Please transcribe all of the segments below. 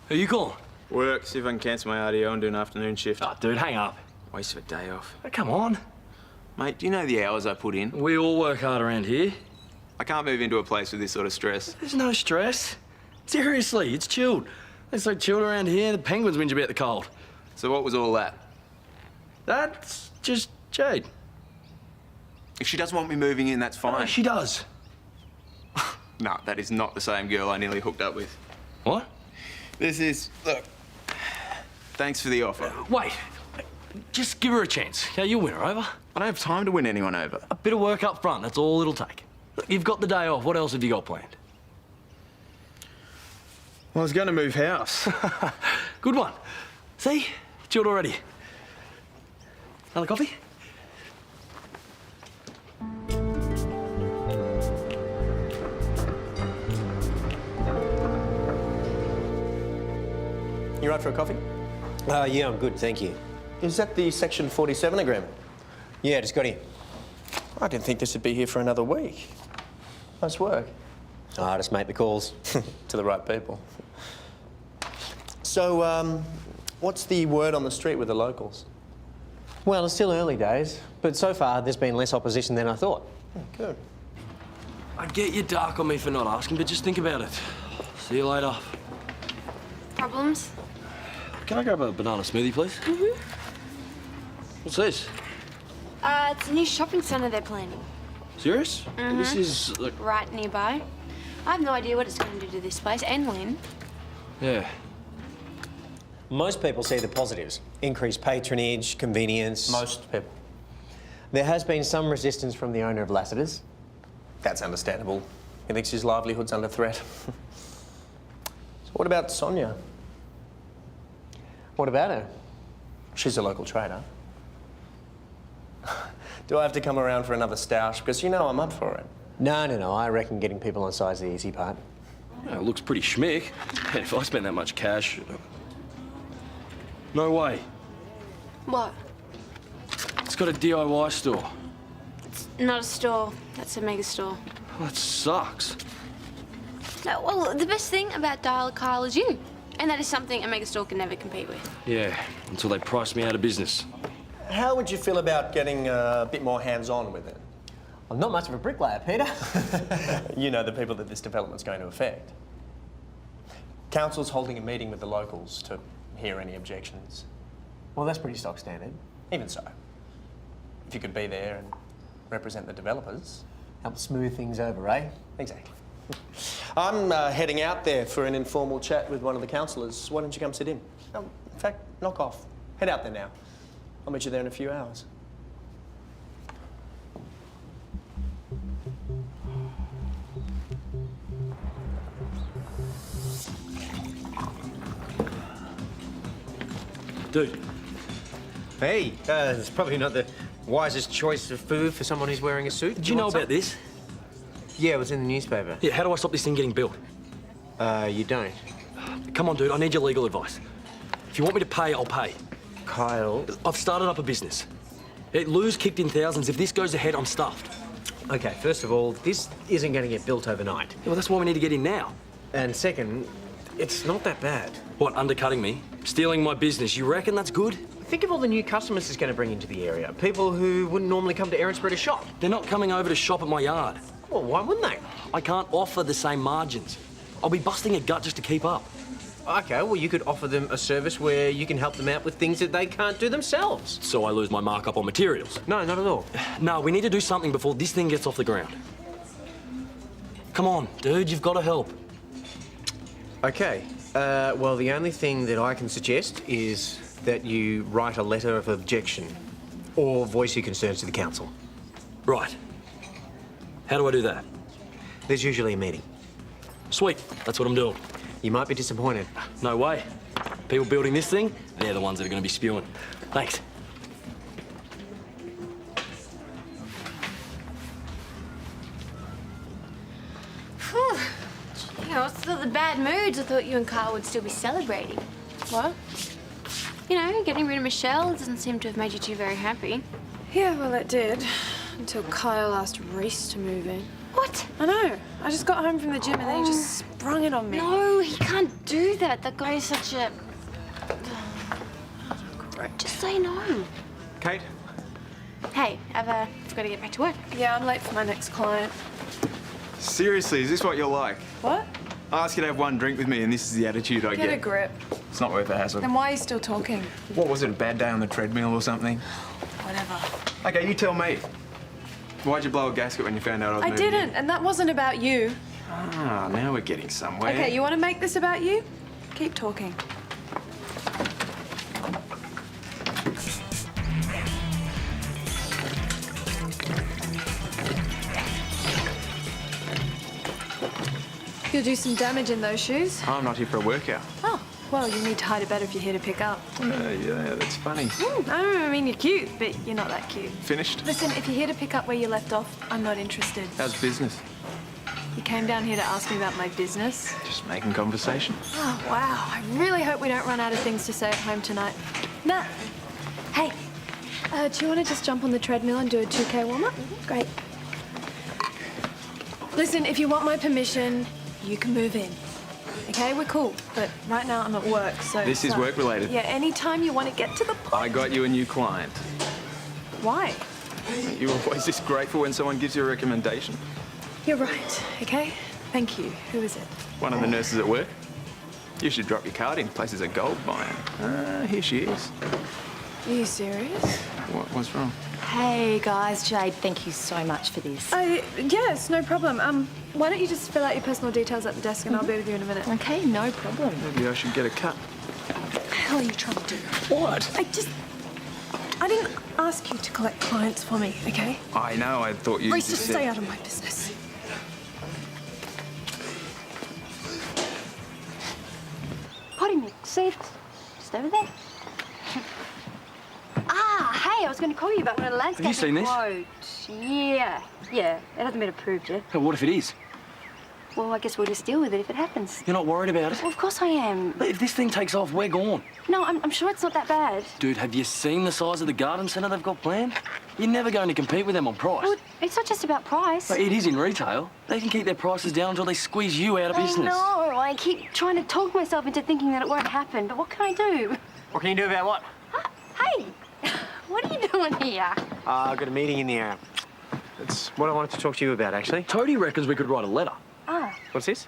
Who you calling? Work, see if I can cancel my RDO and do an afternoon shift. Oh, dude, hang up. Waste of a day off. Oh, come on. Mate, do you know the hours I put in? We all work hard around here. I can't move into a place with this sort of stress. There's no stress. Seriously, it's chilled. It's so chilled around here, the penguins whinge about the cold. So what was all that? That's just Jade. If she doesn't want me moving in, that's fine. Oh, she does. No, that is not the same girl I nearly hooked up with. What? This is... Look. Thanks for the offer. Wait. Just give her a chance. Okay, you'll win her over. I don't have time to win anyone over. A bit of work up front, that's all it'll take. Look, you've got the day off. What else have you got planned? Well, I was going to move house. Good one. See? Chilled already. Another coffee? You right for a coffee? Yeah, I'm good, thank you. Is that the Section 47 agreement? Yeah, just got here. I didn't think this would be here for another week. Nice work. I just make the calls. To the right people. So, what's the word on the street with the locals? Well, it's still early days, but so far there's been less opposition than I thought. Oh, good. I get you dark on me for not asking, but just think about it. See you later. Problems? Can I grab a banana smoothie, please? Mm-hmm. What's this? It's a new shopping centre they're planning. Serious? Mm-hmm. This is, like... Right nearby. I have no idea what it's going to do to this place and when. Yeah. Most people see the positives. Increased patronage, convenience. Most people. There has been some resistance from the owner of Lassiter's. That's understandable. He thinks his livelihood's under threat. So what about Sonia? What about her? She's a local trader. Do I have to come around for another stoush? Because you know I'm up for it. No. I reckon getting people on side's the easy part. Yeah, it looks pretty schmick. Man, if I spent that much cash... No way. What? It's got a DIY store. Not a store. That's a mega store. Oh, that sucks. No, well, the best thing about Dial Kyle is you. And that is something a mega store can never compete with. Yeah, until they price me out of business. How would you feel about getting a bit more hands-on with it? I'm not much of a bricklayer, Peter. You know the people that this development's going to affect. Council's holding a meeting with the locals to hear any objections. Well, that's pretty stock standard. Even so, if you could be there and represent the developers. Help smooth things over, eh? Exactly. I'm heading out there for an informal chat with one of the councillors. Why don't you come sit in? In fact, knock off. Head out there now. I'll meet you there in a few hours. Dude. Hey, it's probably not the wisest choice of food for someone who's wearing a suit. Did you know about this? Yeah, it was in the newspaper. Yeah, how do I stop this thing getting built? You don't. Come on, dude, I need your legal advice. If you want me to pay, I'll pay. Kyle. I've started up a business. Lou's kicked in thousands. If this goes ahead, I'm stuffed. Okay, first of all, this isn't going to get built overnight. Yeah, well, that's why we need to get in now. And second, it's not that bad. What, undercutting me? Stealing my business? You reckon that's good? Think of all the new customers it's going to bring into the area. People who wouldn't normally come to Erinsborough to shop. They're not coming over to shop at my yard. Well, why wouldn't they? I can't offer the same margins. I'll be busting a gut just to keep up. Okay, well, you could offer them a service where you can help them out with things that they can't do themselves. So I lose my markup on materials? No, not at all. No, we need to do something before this thing gets off the ground. Come on, dude, you've got to help. Okay, well, the only thing that I can suggest is that you write a letter of objection or voice your concerns to the council. Right. How do I do that? There's usually a meeting. Sweet, that's what I'm doing. You might be disappointed. No way. People building this thing, they're the ones that are going to be spewing. Thanks. Whew. Gee, what's all the bad moods? I thought you and Carl would still be celebrating. What? You know, getting rid of Michelle doesn't seem to have made you two very happy. Yeah, well, it did. Until Kyle asked Reese to move in. What? I know. I just got home from the gym and then he just sprung it on me. No, he can't do that. That guy is such a... Just say no. Kate? Hey, I've got to get back to work. Yeah, I'm late for my next client. Seriously, is this what you're like? What? I asked you to have one drink with me and this is the attitude I Get a get. grip. It's not worth the hassle. Then why are you still talking? What was it, a bad day on the treadmill or something? Whatever. Okay, you tell me. Why'd you blow a gasket when you found out I was I moving in? didn't, and that wasn't about you. Ah, now we're getting somewhere. Okay, you want to make this about you? Keep talking. You'll do some damage in those shoes. I'm not here for a workout. Oh, well, you need to hide it better if you're here to pick up. Yeah, that's funny. I mean, you're cute, but you're not that cute. Finished? Listen, if you're here to pick up where you left off, I'm not interested. How's business? You came down here to ask me about my business. Just making conversation. Oh, wow. I really hope we don't run out of things to say at home tonight. Matt, hey, do you want to just jump on the treadmill and do a 2K warm-up? Great. Listen, if you want my permission, you can move in. Okay, we're cool, but right now I'm at work, so... This is work-related. Yeah, anytime you want to get to the point. I got you a new client. Why? You're always just grateful when someone gives you a recommendation. You're right, okay? Thank you. Who is it? One of the nurses at work. You should drop your card in. Place is a gold mine. Here she is. Are you serious? What's wrong? Hey guys, Jade, thank you so much for this. Yes, no problem. Why don't you just fill out your personal details at the desk and I'll be with you in a minute. Okay, no problem. Maybe I should get a cut. What the hell are you trying to do? What? I didn't ask you to collect clients for me, okay? I know, I thought you Reese, just just stay out of my business. Potty mix, see it? Just over there. Hey, I was going to call you about one of the landscaping Have you seen this? quotes. Yeah, it hasn't been approved yet. Hey, what if it is? Well, I guess we'll just deal with it if it happens. You're not worried about it? Well, of course I am. But if this thing takes off, we're gone. No, I'm sure it's not that bad. Dude, have you seen the size of the garden centre they've got planned? You're never going to compete with them on price. Well, it's not just about price. But it is in retail. They can keep their prices down until they squeeze you out of business. I know. I keep trying to talk myself into thinking that it won't happen, but what can I do? What can you do about what? Hey, what are you doing here? I've got a meeting in the hour. That's what I wanted to talk to you about, actually. Toadie reckons we could write a letter. What's this?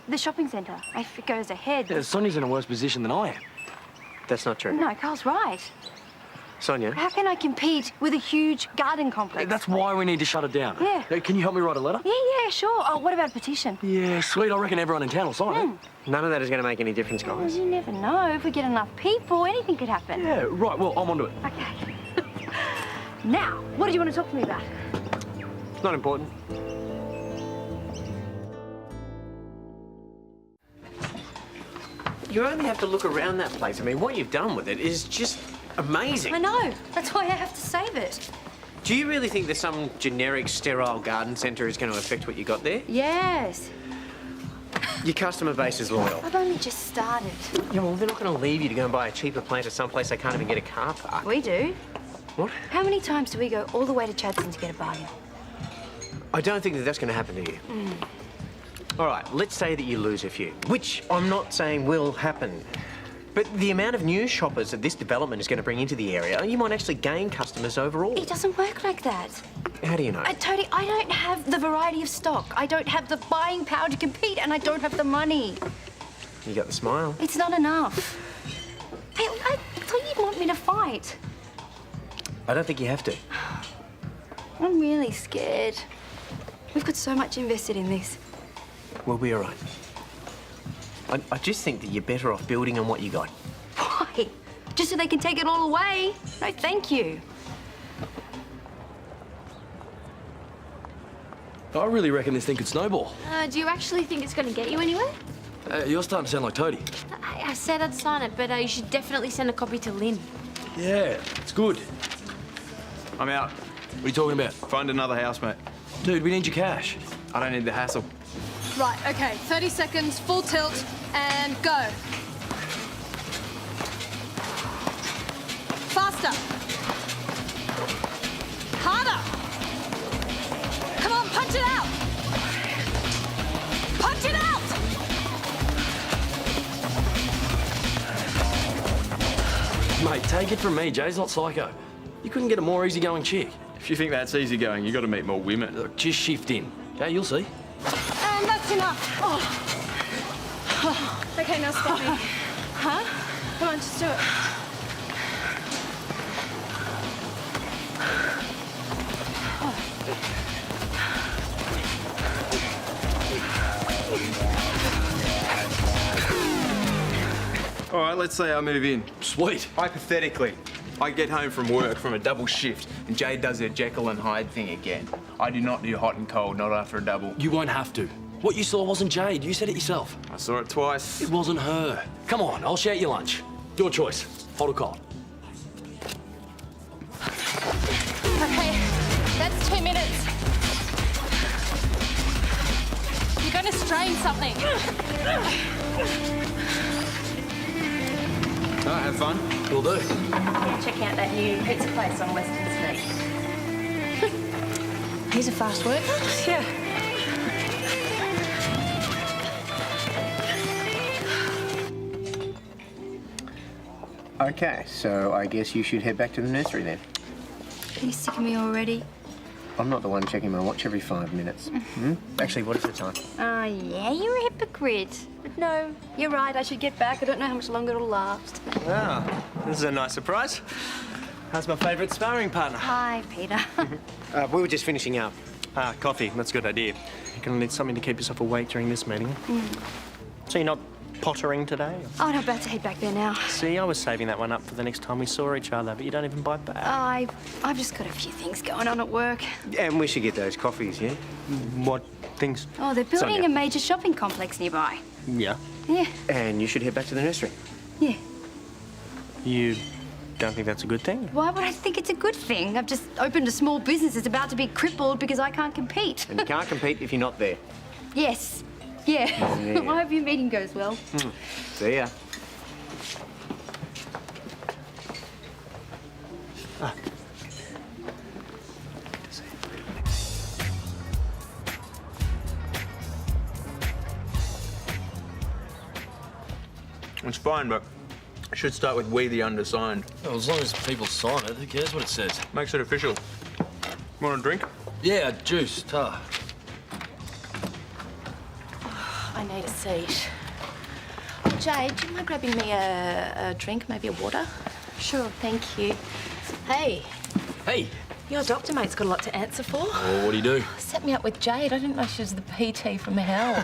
The shopping centre. If it goes ahead. Yeah, Sonia's in a worse position than I am. That's not true. No, Carl's right. Sonia? How can I compete with a huge garden complex? That's why we need to shut it down. Yeah. Can you help me write a letter? Yeah, sure. Oh, what about a petition? Yeah, sweet. I reckon everyone in town will sign it. None of that is going to make any difference, Well, guys. you never know. If we get enough people, anything could happen. Yeah, right. Well, I'm onto it. Okay. Now, what did you want to talk to me about? It's not important. You only have to look around that place. I mean, what you've done with it is just amazing. I know. That's why I have to save it. Do you really think that some generic, sterile garden centre is going to affect what you got there? Yes. Your customer base is loyal. I've only just started. Yeah, well, they're not going to leave you to go and buy a cheaper plant at some place they can't even get a car park. We do. What? How many times do we go all the way to Chadstone to get a bargain? I don't think that that's going to happen to you. All right, let's say that you lose a few, which I'm not saying will happen. But the amount of new shoppers that this development is going to bring into the area, you might actually gain customers overall. It doesn't work like that. How do you know? Tony, I don't have the variety of stock. I don't have the buying power to compete, and I don't have the money. You got the smile. It's not enough. Hey, I thought you'd want me to fight. I don't think you have to. I'm really scared. We've got so much invested in this. We'll be all right. I just think that you're better off building on what you got. Why? Just so they can take it all away? No, thank you. I really reckon this thing could snowball. Do you actually think it's going to get you anywhere? You're starting to sound like Toadie. I said I'd sign it, but you should definitely send a copy to Lynn. Yeah, it's good. I'm out. What are you talking about? Find another housemate. Dude, we need your cash. I don't need the hassle. Right, okay, 30 seconds, full tilt, and go. Faster. Harder. Come on, punch it out. Mate, take it from me, Jay's not psycho. You couldn't get a more easygoing chick. If you think that's easy going, you got to meet more women. Look, just shift in. Okay, you'll see. And that's enough. Oh. Okay, now stop me. Huh? Come on, just do it. All right, let's say I move in. Sweet. Hypothetically, I get home from work from a double shift and Jade does her Jekyll and Hyde thing again. I do not do hot and cold, not after a double. You won't have to. What you saw wasn't Jade. You said it yourself. I saw it twice. It wasn't her. Come on, I'll share your lunch. Your choice. Hot or cold? Okay, that's 2 minutes. You're going to strain something. All right, have fun. Will do. Check out that new pizza place on Western Street. He's a fast worker. Yeah. Okay, so I guess you should head back to the nursery then. Are you sick of me already? I'm not the one checking my watch every 5 minutes. Actually, what is the time? Oh, yeah, you're a hypocrite. But no, you're right, I should get back. I don't know how much longer it'll last. Ah, this is a nice surprise. How's my favourite sparring partner? Hi, Peter. We were just finishing up. Ah, coffee. That's a good idea. You're going to need something to keep yourself awake during this meeting. So you're not pottering today? Oh, I'm about to head back there now. See, I was saving that one up for the next time we saw each other, but you don't even bite back. I've just got a few things going on at work. And we should get those coffees, yeah? What things? Oh, they're building Sonia. a major shopping complex nearby. Yeah. Yeah, And you should head back to the nursery. yeah. You don't think that's a good thing? Why would I think it's a good thing? I've just opened a small business. It's about to be crippled because I can't compete. And you can't compete if you're not there. Yes. Yeah. Yeah. I hope your meeting goes well. See ya. It's fine, but I should start with we the undersigned. Well, as long as people sign it, who cares what it says? Makes it official. Want a drink? Yeah, juice, tar. I need a seat. Oh, Jade, do you mind grabbing me a drink, maybe a water? Sure. Thank you. Hey, Hey, your doctor mate's got a lot to answer for. well, what do you do? Set me up with Jade. I didn't know she was the PT from hell.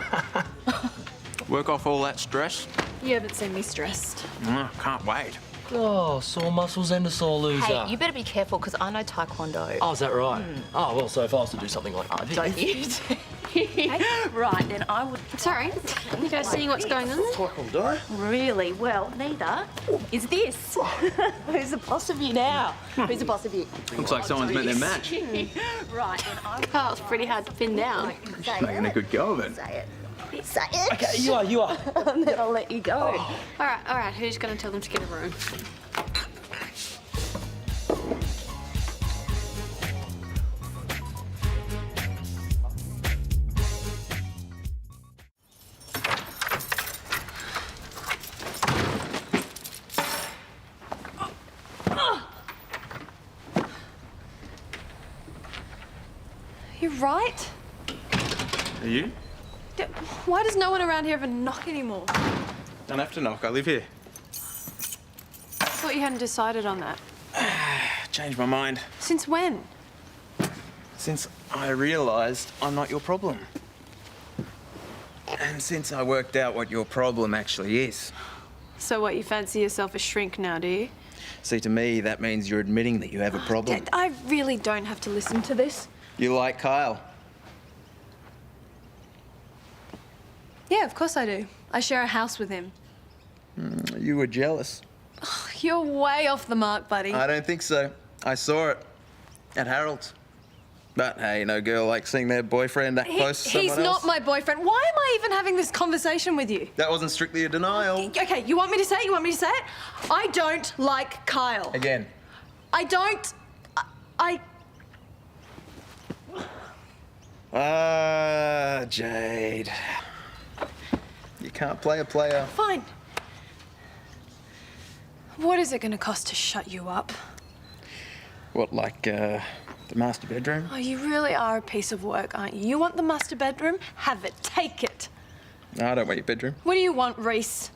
Work off all that stress? You haven't seen me stressed. Can't wait. Oh, sore muscles and a sore loser. Hey, you better be careful because I know Taekwondo. Oh, is that right? Oh, well, so if I was to do something like that. Don't you? Right, then I would. Sorry. You guys seeing what's going on there? Taekwondo? Really? Well, neither is this. Who's the boss of you now? Who's the boss of you? Looks like someone's met their match. Right, then I would Oh, it's pretty hard to pin down. say Making a good go of it. Say it. Say it. Okay, you are. And then I'll let you go. All right. Who's going to tell them to get a room? You're right. Are you? Why does no one around here ever knock anymore? Don't have to knock. I live here. I thought you hadn't decided on that. Changed my mind. Since when? Since I realised I'm not your problem. And since I worked out what your problem actually is. So what, you fancy yourself a shrink now, do you? See, to me, that means you're admitting that you have a problem. Dad, I really don't have to listen to this. You like Kyle. Yeah, of course I do. I share a house with him. You were jealous. You're way off the mark, buddy. I don't think so. I saw it at Harold's. But hey, no girl likes seeing their boyfriend that close to someone He's not else. my boyfriend. Why am I even having this conversation with you? That wasn't strictly a denial. Okay, you want me to say it? You want me to say it? I don't like Kyle. Again. I don't... I... Jade. You can't play a player. Fine. What is it going to cost to shut you up? What, like, the master bedroom? Oh, you really are a piece of work, aren't you? You want the master bedroom? Have it. Take it. No, I don't want your bedroom. What do you want, Reese?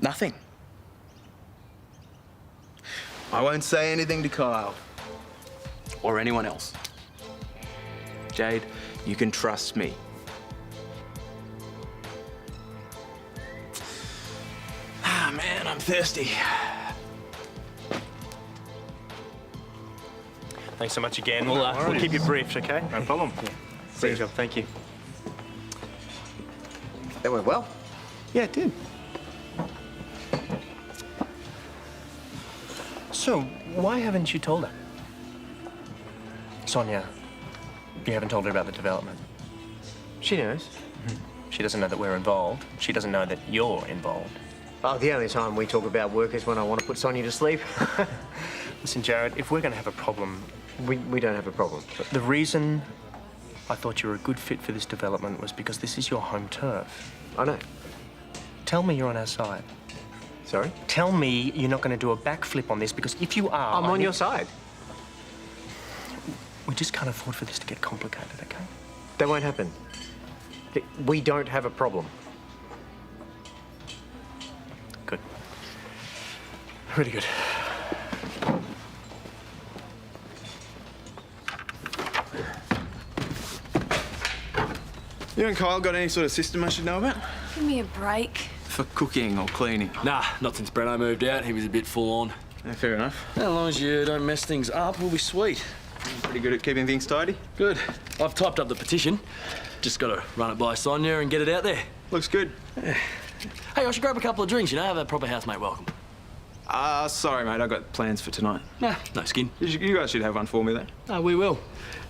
Nothing. I won't say anything to Kyle. Or anyone else. Jade, you can trust me. Ah, man, I'm thirsty. Thanks so much again. We'll keep you briefed, okay? No problem. See you, John. Thank you. That went well. Yeah, it did. So, why haven't you told her? Sonia, you haven't told her about the development. She knows. She doesn't know that we're involved. She doesn't know that you're involved. Oh, the only time we talk about work is when I want to put Sonia to sleep. Listen, Jared, if we're going to have a problem... We don't have a problem. The reason I thought you were a good fit for this development was because this is your home turf. I know. Tell me you're on our side. Sorry? Tell me you're not going to do a backflip on this, because if you are... I'm on your side. We just can't afford for this to get complicated, okay? That won't happen. We don't have a problem. Good. Really good. You and Kyle got any sort of system I should know about? Give me a break. For cooking or cleaning? Nah, not since Breno moved out. He was a bit full on. Yeah, fair enough. As long as you don't mess things up, we'll be sweet. I'm pretty good at keeping things tidy. Good. I've typed up the petition. Just got to run it by Sonia and get it out there. Looks good. Hey, I should grab a couple of drinks, you know, have a proper housemate welcome. Sorry, mate, I got plans for tonight. Nah, no skin. You guys should have one for me, though. No, we will. Do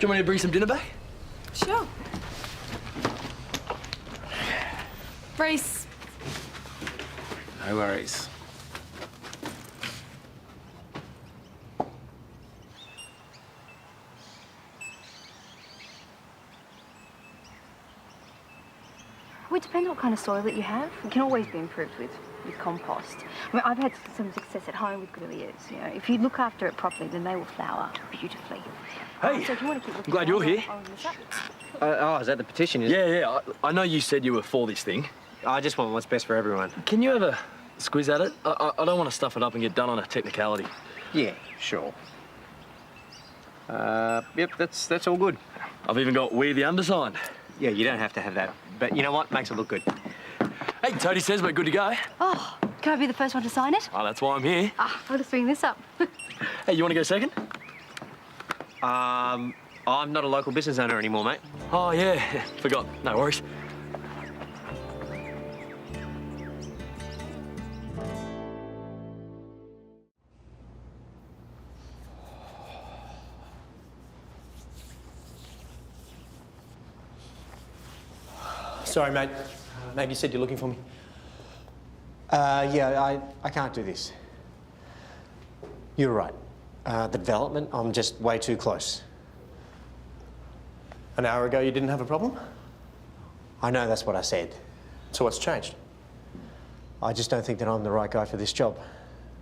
you want me to bring some dinner back? Sure. Reese. No worries. Well, it depends what kind of soil that you have. It can always be improved with compost. I mean, I've had some success at home with griliers. You know, if you look after it properly, then they will flower beautifully. Hey, So if you want to keep looking glad you're here. I'll ring this up. Oh, is that the petition? Is it? Yeah. I know you said you were for this thing. I just want what's best for everyone. Can you have a squeeze at it? I don't want to stuff it up and get done on a technicality. Yeah, sure. Yep, that's all good. I've even got we the undersigned. Yeah, you don't have to have that. But you know what? Makes it look good. Hey, Toadie says we're good to go. Oh, can I be the first one to sign it? Oh, that's why I'm here. I'll just ring this up. Hey, you want to go second? I'm not a local business owner anymore, mate. Oh, yeah. Forgot. No worries. Sorry, mate. Maybe you said you're looking for me. Yeah, I can't do this. You're right. The development, I'm just way too close. An hour ago, you didn't have a problem? I know that's what I said. So what's changed? I just don't think that I'm the right guy for this job.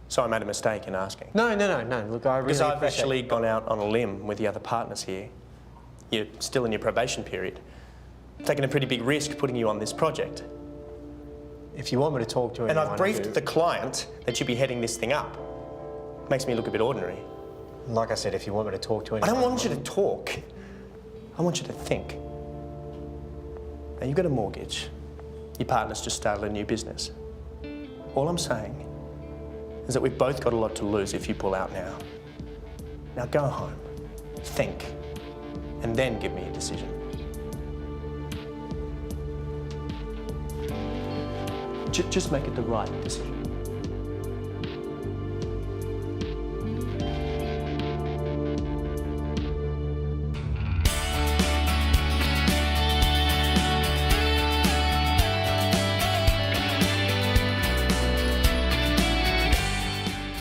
So I made a mistake in asking. No. Look, I really Because I've appreciate actually gone out on a limb with the other partners here. You're still in your probation period. Taking a pretty big risk putting you on this project. If you want me to talk to anyone... And I've briefed the client that you'd be heading this thing up. Makes me look a bit ordinary. Like I said, if you want me to talk to I anyone... don't want you to talk. I want you to think. Now, you've got a mortgage. Your partner's just started a new business. All I'm saying is that we've both got a lot to lose if you pull out now. Now go home, think, and then give me a decision. Just make it the right decision.